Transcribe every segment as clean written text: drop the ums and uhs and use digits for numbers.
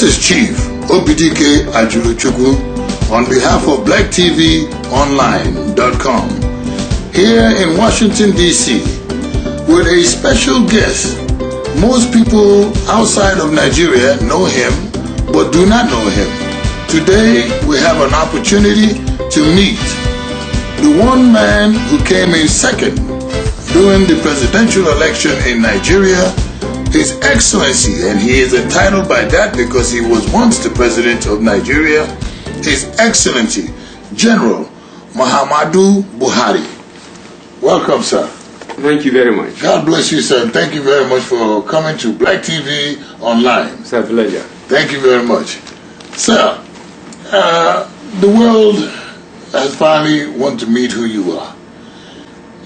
This is Chief Obidike Ajuruchukwu on behalf of BlackTVOnline.com here in Washington, D.C. with a special guest. Most people outside of Nigeria know him but do not know him. Today we have an opportunity to meet the one man who came in second during the presidential election in Nigeria, His Excellency, and he is entitled by that because he was once the president of Nigeria, His Excellency General Muhammadu Buhari. Welcome, sir. Thank you very much. God bless you, sir. And thank you very much for coming to Black TV Online. It's a pleasure. Thank you very much. Sir, the world has finally want to meet who you are.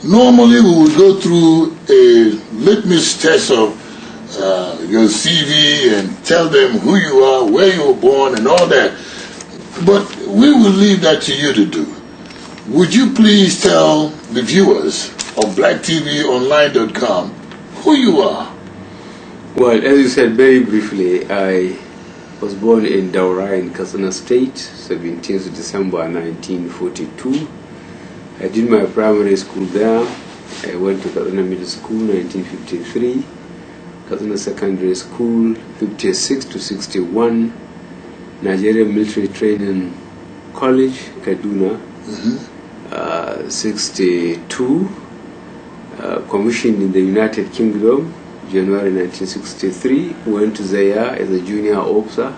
Normally we would go through a litmus test of your CV and tell them who you are, where you were born and all that. But we will leave that to you to do. Would you please tell the viewers of BlackTVOnline.com who you are? Well, as you said very briefly, I was born in Daura in Katsina State, 17th December 1942. I did my primary school there. I went to Katsina Middle School 1953, Katsina Secondary School 56 to 61, Nigerian Military Training College, Kaduna, 62, commissioned in the United Kingdom, January 1963, went to Zaire as a junior officer.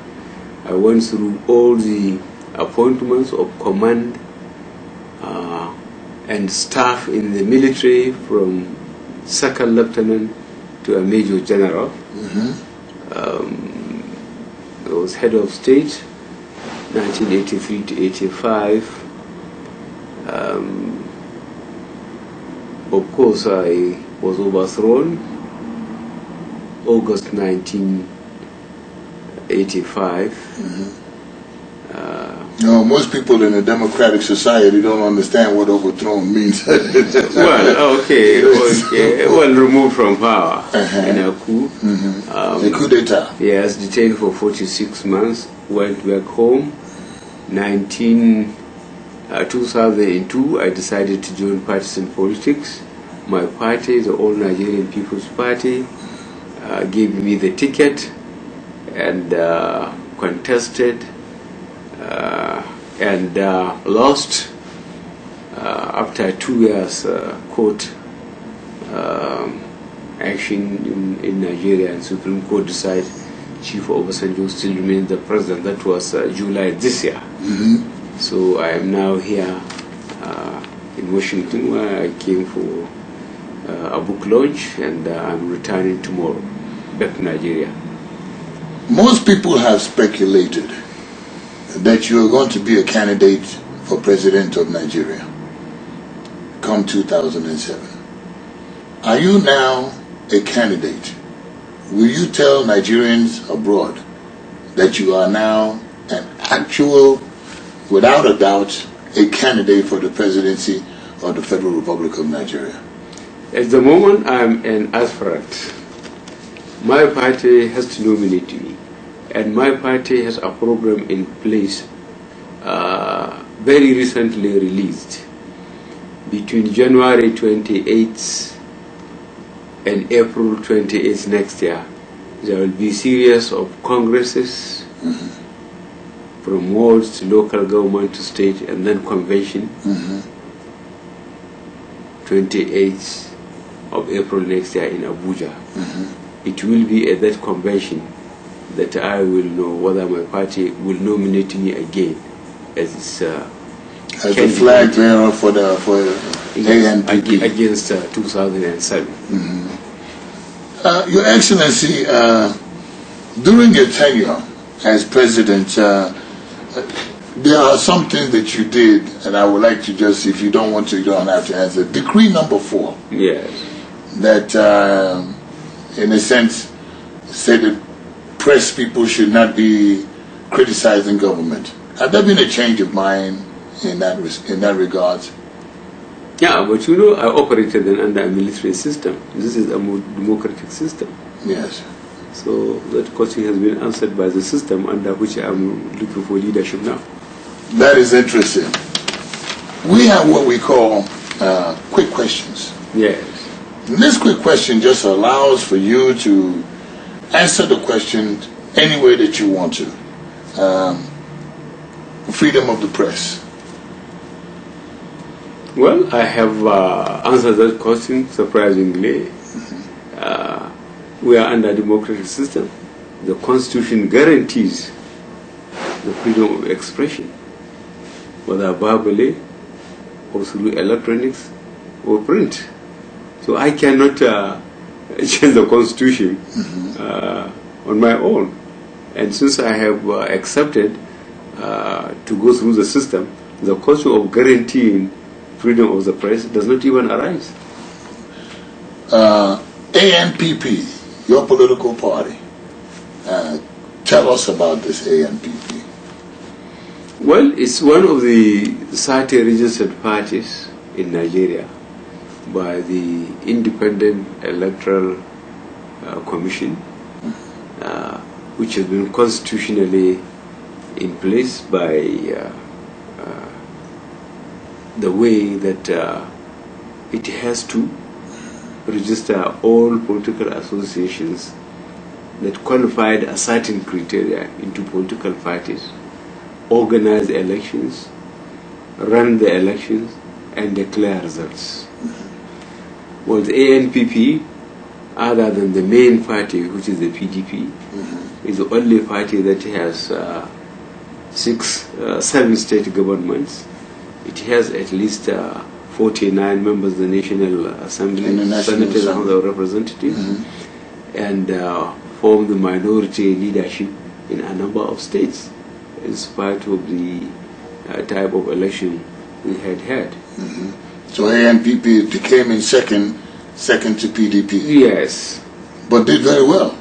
I went through all the appointments of command and staff in the military, from second lieutenant to a major general. I was head of state 1983 to 85. Of course, I was overthrown August 1985. No, most people in a democratic society don't understand what overthrown means. Well, okay, well, removed from power in a coup. A coup d'etat. Yes, detained for 46 months, went back home. 2002, I decided to join partisan politics. My party, the All Nigerian People's Party, gave me the ticket and contested and lost after 2 years court action in Nigeria, and Supreme Court decided Chief Obasanjo still remains the president. That was July this year. So I am now here in Washington, where I came for a book launch, and I'm returning tomorrow back to Nigeria. Most people have speculated that you are going to be a candidate for president of Nigeria come 2007. Are you now a candidate? Will you tell Nigerians abroad that you are now an actual, without a doubt, a candidate for the presidency of the Federal Republic of Nigeria? At the moment, I'm an aspirant. My party has to nominate me, and my party has a program in place very recently released. Between January 28th and April 28th next year, there will be a series of congresses from wards to local government to state, and then convention. 28th of April next year in Abuja. It will be at that convention that I will know whether my party will nominate me again as its as the flag bearer for ANPP against 2007. Your Excellency, during your tenure as president, there are some things that you did, and I would like to just, if you don't want to, you don't have to answer. Decree number 4. Yes. That, in a sense, said that press people should not be criticizing government. Has there been a change of mind in that regard? Yeah, but you know, I operated under a military system. This is a more democratic system. Yes. So that question has been answered by the system under which I'm looking for leadership now. That is interesting. We have what we call quick questions. Yes. And this quick question just allows for you to answer the question any way that you want to. Freedom of the press. Well, I have answered that question surprisingly. We are under a democratic system. The Constitution guarantees the freedom of expression, whether verbally or through electronics or print. So I cannot change the Constitution on my own. And since I have accepted to go through the system, the question of guaranteeing freedom of the press does not even arise. ANPP, your political party. Tell us about this ANPP. Well, it's one of the 30 registered parties in Nigeria by the Independent Electoral Commission, which has been constitutionally in place by the way that it has to register all political associations that qualified a certain criteria into political parties, organize elections, run the elections, and declare results. Well, the ANPP, other than the main party, which is the PDP, is the only party that has 7 state governments. It has at least 49 members of the National Assembly, senators and House of Representatives, and form the minority leadership in a number of states, in spite of the type of election we had. So ANPP came in second to PDP. Yes. But did very well.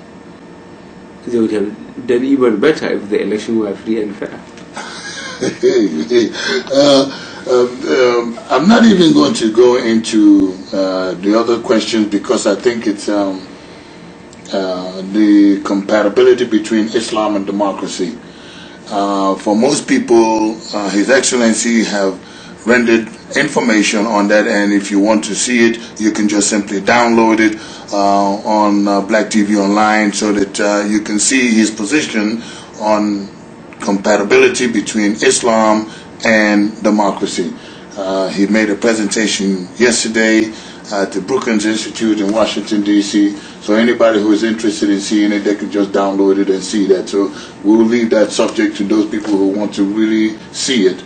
They would have done even better if the election were free and fair. I'm not even going to go into the other questions because I think it's the compatibility between Islam and democracy. For most people, His Excellency have rendered information on that, and if you want to see it, you can just simply download it on Black TV Online so that you can see his position on compatibility between Islam and democracy. He made a presentation yesterday at the Brookings Institute in Washington, D.C. So anybody who is interested in seeing it, they can just download it and see that. So we'll leave that subject to those people who want to really see it.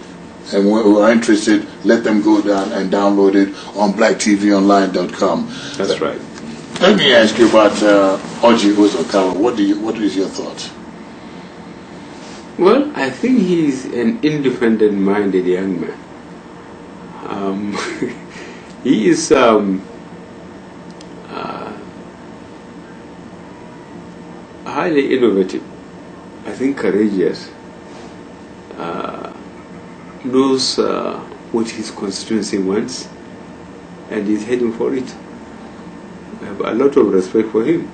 And who are interested, let them go down and download it on blacktvonline.com. That's right. Let me ask you about Orji Uzor-Kalu. What is your thoughts? Well, I think he's an independent-minded young man. He is highly innovative, I think courageous, knows what his constituency wants, and is heading for it. I have a lot of respect for him.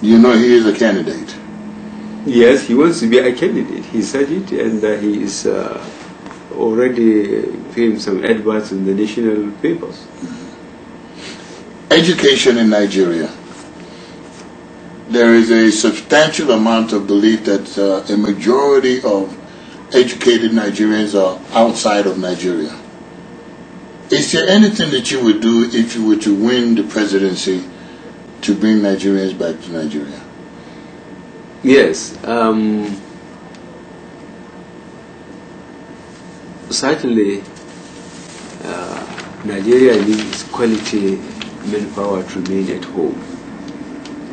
You know he is a candidate. Yes, he wants to be a candidate. He said it, and he is already paying some adverts in the national papers. Education in Nigeria. There is a substantial amount of belief that a majority of educated Nigerians are outside of Nigeria. Is there anything that you would do if you were to win the presidency to bring Nigerians back to Nigeria? Yes. Certainly, Nigeria needs quality manpower to remain at home,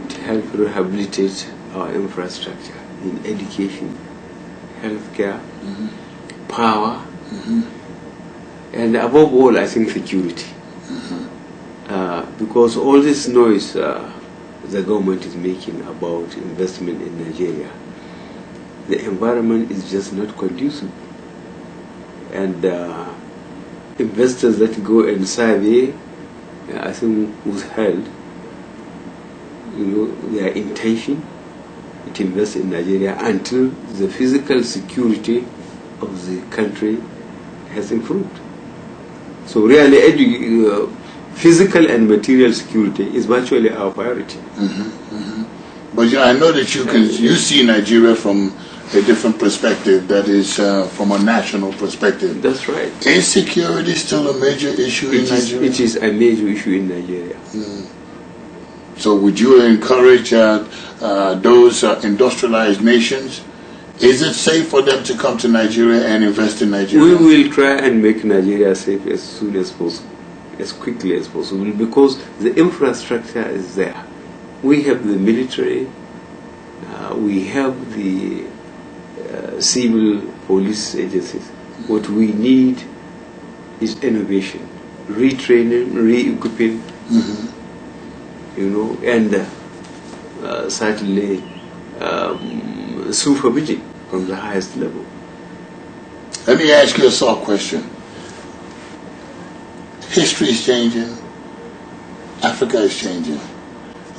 to help rehabilitate our infrastructure in education, healthcare, power, and above all, I think security. Because all this noise the government is making about investment in Nigeria, the environment is just not conducive. And investors that go and survey, I think, was held, their intention to invest in Nigeria until the physical security of the country has improved. So really, physical and material security is virtually our priority. But yeah, I know that you see Nigeria from a different perspective, that is from a national perspective. That's right. Is security still a major issue in Nigeria? It is a major issue in Nigeria. So would you encourage those industrialized nations? Is it safe for them to come to Nigeria and invest in Nigeria? We will try and make Nigeria safe as soon as possible, as quickly as possible, because the infrastructure is there. We have the military, we have the civil police agencies. What we need is innovation, retraining, re-equipping, and certainly supervision from the highest level. Let me ask you a soft question. History is changing. Africa is changing.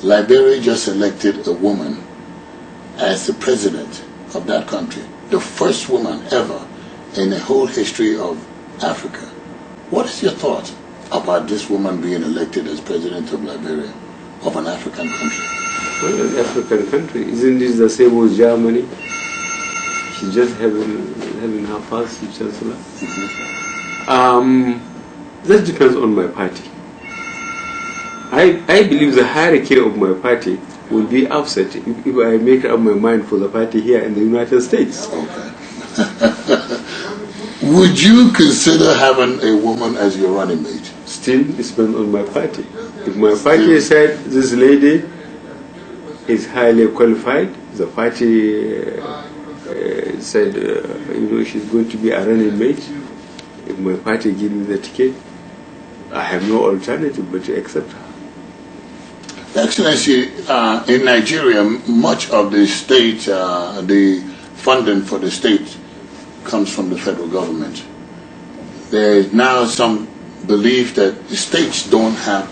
Liberia just elected a woman as the president of that country. The first woman ever in the whole history of Africa. What is your thought about this woman being elected as president of Liberia, of an African country? Well, an African country, isn't this the same with Germany? She's just having her first chancellor. That depends on my party. I believe the hierarchy of my party will be upset if I make up my mind for the party here in the United States. Okay. Would you consider having a woman as your running mate? Still, it depends on my party. If my party said this lady is highly qualified, the party said she's going to be a running mate, if my party gives me the ticket, I have no alternative but to accept her. Excellency, in Nigeria, much of the state, the funding for the state comes from the federal government. There is now some belief that the states don't have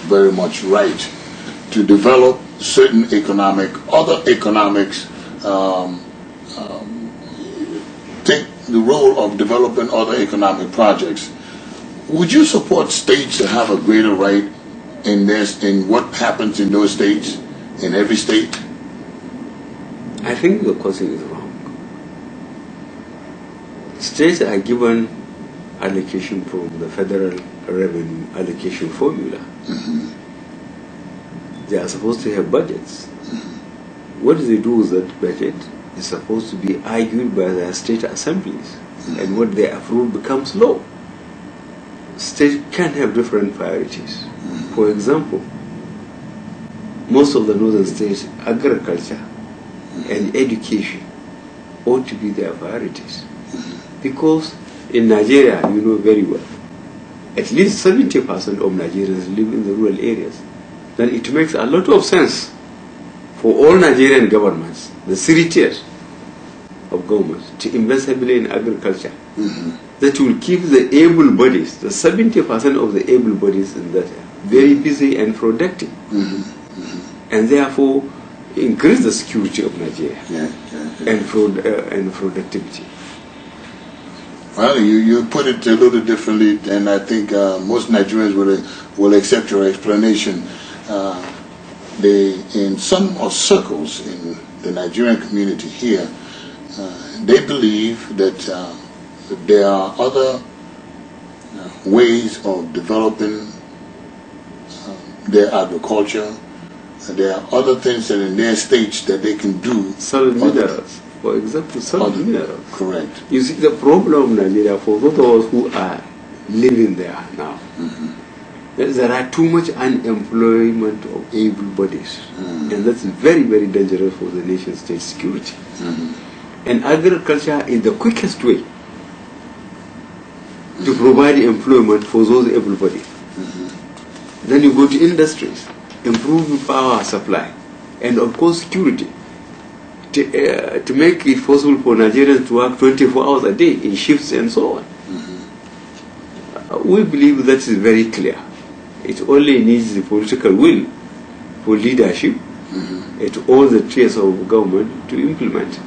very much right to develop certain other economics, take the role of developing other economic projects. Would you support states to have a greater right in what happens in those states, in every state? I think the question is wrong. States are given allocation from the federal revenue allocation formula. They are supposed to have budgets. What do they do with that budget is supposed to be argued by their state assemblies, and what they approve becomes law. States can have different priorities. For example, most of the northern states, agriculture and education ought to be their priorities. Because in Nigeria, you know very well, at least 70% of Nigerians live in the rural areas. Then it makes a lot of sense for all Nigerian governments, the 3 tiers of governments, to invest heavily in agriculture. That will keep the able bodies, the 70% of the able bodies in that area, very busy and productive. And therefore increase the security of Nigeria and productivity. Well, you put it a little differently, and I think most Nigerians will accept your explanation. In some circles in the Nigerian community here, they believe that there are other ways of developing their agriculture. There are other things that in their states that they can do. Solid minerals, for example, solid minerals. Correct. You see, the problem in Nigeria for those who are living there now, there are too much unemployment of able bodies, and that's very, very dangerous for the nation state security. And agriculture is the quickest way to provide employment for those able bodies. Then you go to industries, improve power supply, and of course security, to make it possible for Nigerians to work 24 hours a day in shifts and so on. We believe that is very clear. It only needs the political will for leadership at all the tiers of government to implement.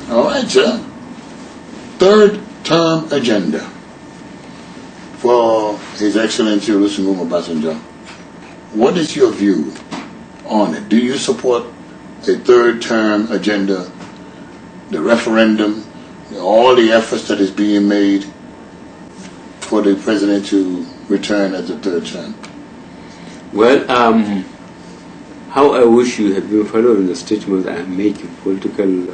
All right, sir. Third term agenda for His Excellency Olusegun Obasanjo. What is your view on it? Do you support a third term agenda, the referendum, all the efforts that is being made for the president to return as a third term? Well, how I wish you had been following the statements I am making, political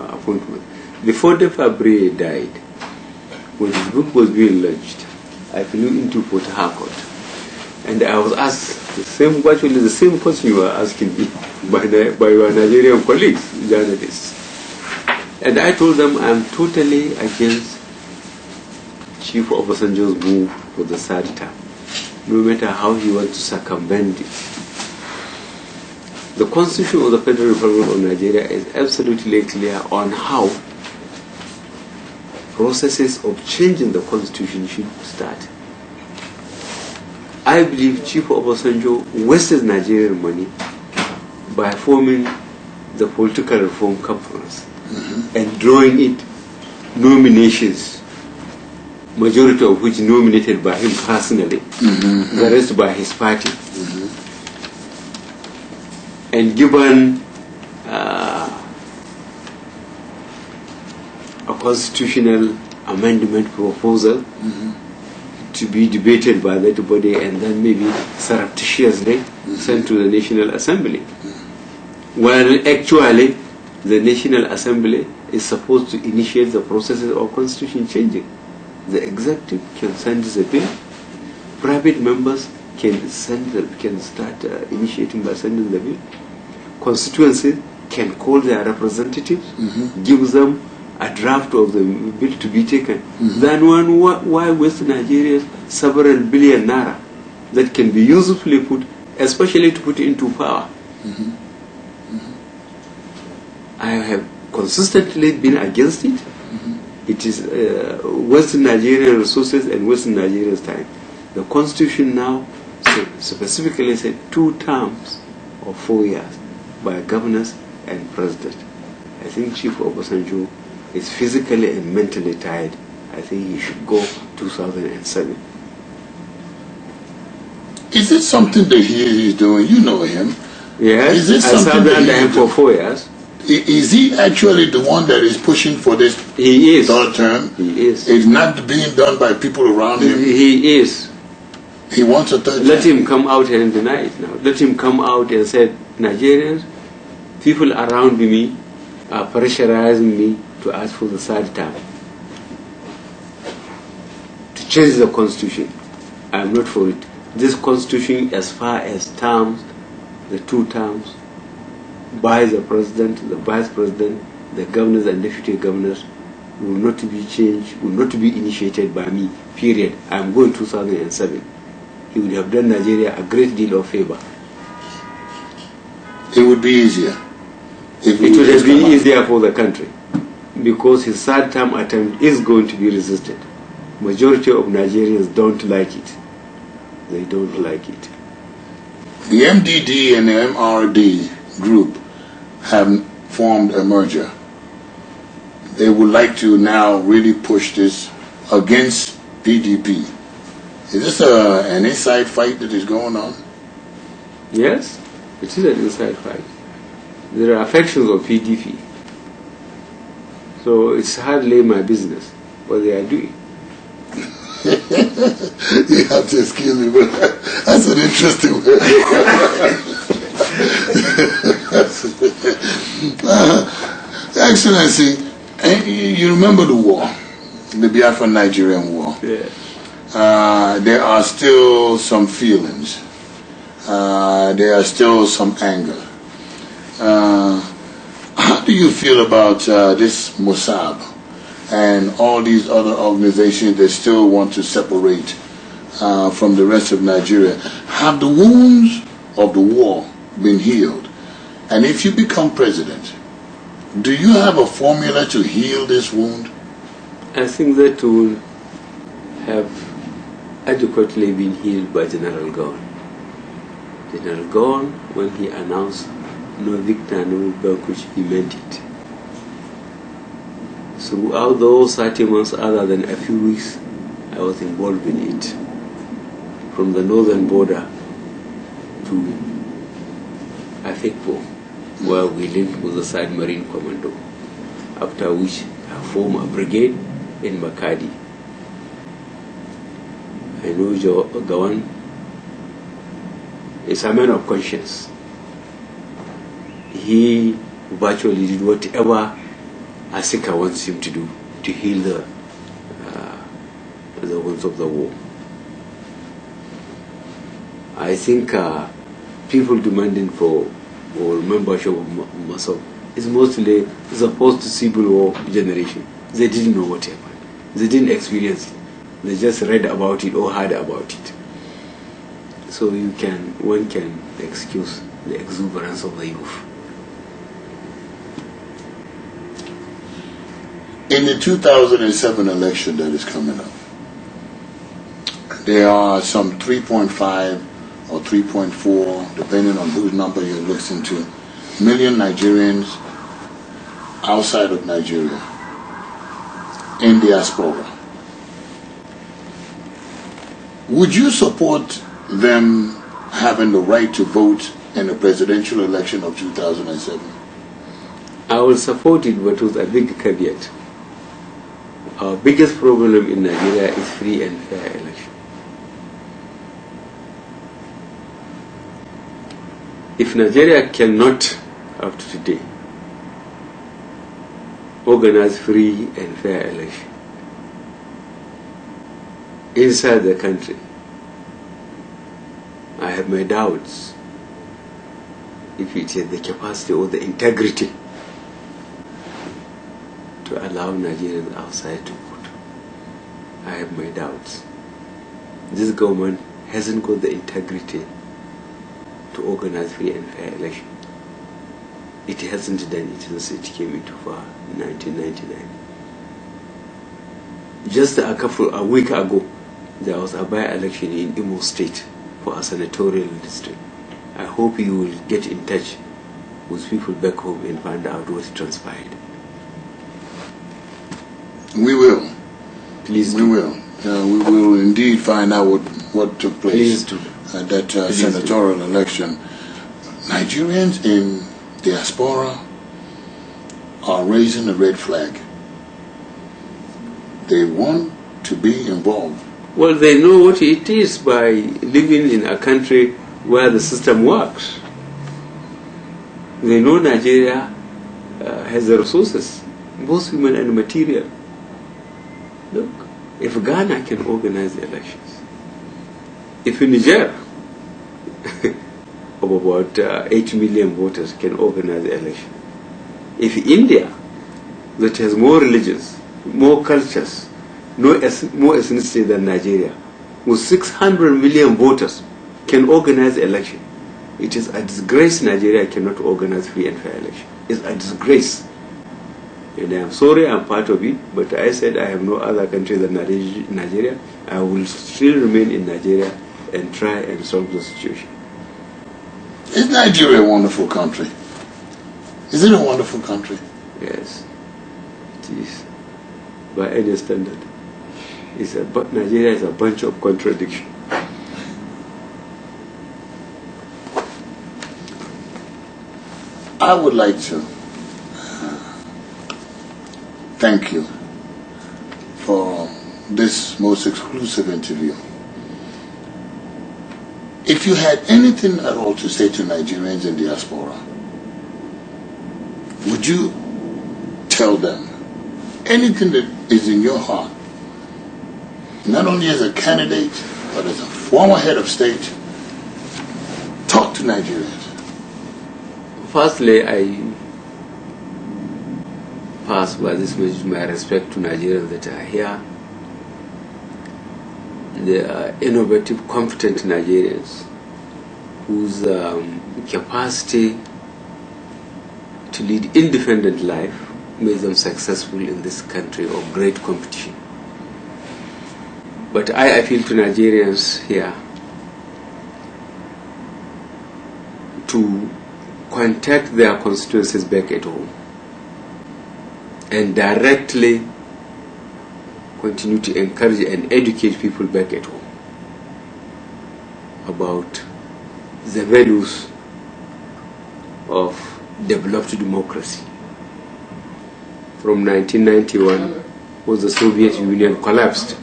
appointment. Before the February died, when his book was being launched, I flew into Port Harcourt, and I was asked virtually the same question you were asking me by your Nigerian colleagues, journalists. And I told them I am totally against Chief Obasanjo's move for the third term, no matter how he wants to circumvent it. The Constitution of the Federal Republic of Nigeria is absolutely clear on how processes of changing the Constitution should start. I believe Chief Obasanjo wasted Nigerian money by forming the Political Reform Conference and drawing it nominations, majority of which nominated by him personally, the rest by his party, and given a constitutional amendment proposal to be debated by that body and then maybe surreptitiously sent to the National Assembly. When actually the National Assembly is supposed to initiate the processes of constitution changing. The executive can send the bill, private members can start initiating by sending the bill. Constituencies can call their representatives, give them a draft of the bill to be taken. Then why waste Nigeria's several billion naira that can be usefully put, especially to put into power? I have consistently been against it. It is Western Nigerian resources and Western Nigeria's time. The Constitution now specifically said 2 terms of 4 years by governors and president. I think Chief Obasanjo is physically and mentally tired. I think he should go 2007. Is it something that he is doing? You know him. Yes, Is it I something served that under he him is for 4 years. Is he actually the one that is pushing for this He is. third term? He is. It's not being done by people around him. He is. He wants a third Let term. him come out and deny it now. Let him come out and say, Nigerians, people around me are pressurizing me to ask for the third term, to change the constitution. I am not for it. This constitution, as far as terms, the 2 terms, by the president, the vice president, the governors and deputy governors, will not be changed, will not be initiated by me, period. I am going 2007. He would have done Nigeria a great deal of favor. It would be easier. It would have been easier for the country, because his third term attempt is going to be resisted. Majority of Nigerians don't like it. They don't like it. The MDD and the MRD group have formed a merger. They would like to now really push this against PDP. Is this an inside fight that is going on? Yes, it is an inside fight. There are factions of PDP. So it's hardly my business what they are doing. You have to excuse me, but that's an interesting word. Excellency, you remember the war, the Biafran-Nigerian war. Yeah. There are still some feelings. There are still some anger. How do you feel about this Mossab and all these other organizations that still want to separate from the rest of Nigeria? Have the wounds of the war been healed? And if you become president, do you have a formula to heal this wound? I think that will have adequately been healed by General Gowon. General Gowon, when he announced no victor, no vanquish, he meant it. Throughout those 30 months, other than a few weeks, I was involved in it. From the northern border to Afekpo, where we linked with the Side Marine Commando, after which I formed a brigade in Makadi. I know Gowon is a man of conscience. He virtually did whatever Asika wants him to do to heal the wounds of the war. I think people demanding for membership of MASOB is mostly the post-Civil War generation. They didn't know what happened. They didn't experience it. They just read about it or heard about it. So one can excuse the exuberance of the youth. In the 2007 election that is coming up, there are some 3.5 or 3.4, depending on whose number you listen to, million Nigerians outside of Nigeria in diaspora. Would you support them having the right to vote in the presidential election of 2007? I will support it, but with a big caveat. Our biggest problem in Nigeria is free and fair election. If Nigeria cannot, up to today, organize free and fair election inside the country, I have my doubts if it has the capacity or the integrity to allow Nigerians outside to vote. I have my doubts. This government hasn't got the integrity to organize free and fair election. It hasn't done it since it came into power in 1999. Just a week ago, there was a by-election in Imo State for a senatorial district. I hope you will get in touch with people back home and find out what transpired. We will. Please do. We will. We will indeed find out what took place. Please do. At that senatorial election. Nigerians in diaspora are raising a red flag. They want to be involved. Well, they know what it is by living in a country where the system works. They know Nigeria has the resources, both human and material. Look, if Ghana can organize the elections, if Niger of about 8 million voters can organize the election, if India, that has more religions, more cultures, more ethnicity than Nigeria, with 600 million voters, can organize the election, it is a disgrace Nigeria cannot organize free and fair election. It's a disgrace. And I am sorry I'm part of it, but I said I have no other country than Nigeria. I will still remain in Nigeria and try and solve the situation. Is Nigeria a wonderful country? Is it a wonderful country? Yes, it is. By any standard. Nigeria is a bunch of contradictions. I would like to thank you for this most exclusive interview. If you had anything at all to say to Nigerians in diaspora, would you tell them anything that is in your heart, not only as a candidate, but as a former head of state? Talk to Nigerians. Firstly, I pass by this message my respect to Nigerians that are here. They are innovative, competent Nigerians whose capacity to lead independent life made them successful in this country of great competition. But I appeal to Nigerians here to contact their constituencies back at home and directly continue to encourage and educate people back at home about the values of developed democracy. From 1991, when the Soviet Union collapsed.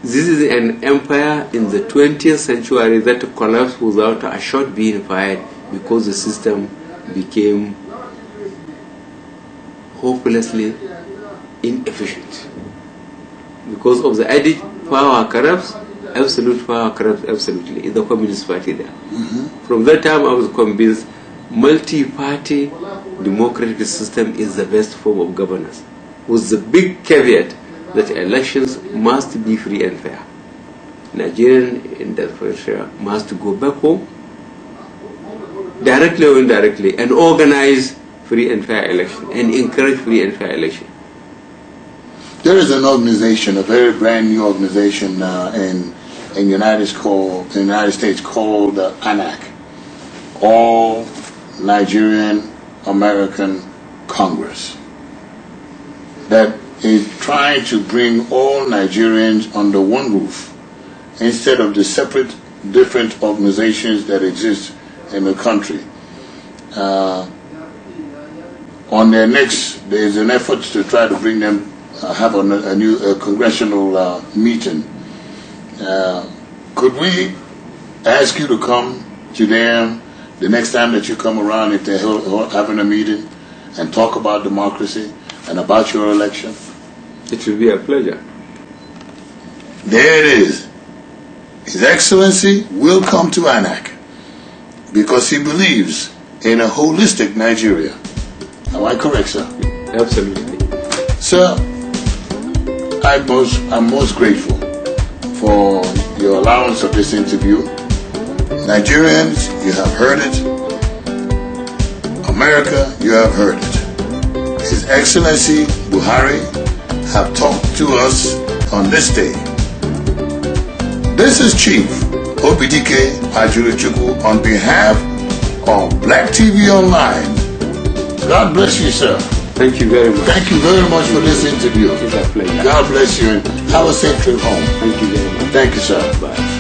This is an empire in the 20th century that collapsed without a shot being fired because the system became hopelessly inefficient. Because of the adage, power corrupts, absolute power corrupts absolutely, in the Communist Party there. From that time I was convinced multi-party democratic system is the best form of governance, with the big caveat that elections must be free and fair. Nigerian in that pressure must go back home, directly or indirectly, and organize free and fair election and encourage free and fair election. There is an organization, a very brand new organization in the United States called ANAC, All Nigerian American Congress, that is trying to bring all Nigerians under one roof instead of the separate, different organizations that exist in the country. On their next, there is an effort to try to bring them, have a new congressional meeting. Could we ask you to come to them the next time that you come around, if they're having a meeting, and talk about democracy and about your election? It will be a pleasure. There it is. His Excellency will come to ANAC because he believes in a holistic Nigeria. Am I correct, sir? Absolutely. Sir, I'm most grateful for your allowance of this interview. Nigerians, you have heard it. America, you have heard it. His Excellency Buhari have talked to us on this day. This is Chief Obidike Ajurichukwu on behalf of Black TV Online. God bless you, sir. Thank you very much. Thank you very much for this interview. It's a pleasure. God bless you and have a safe trip home. Thank you very much. Thank you, sir. Bye.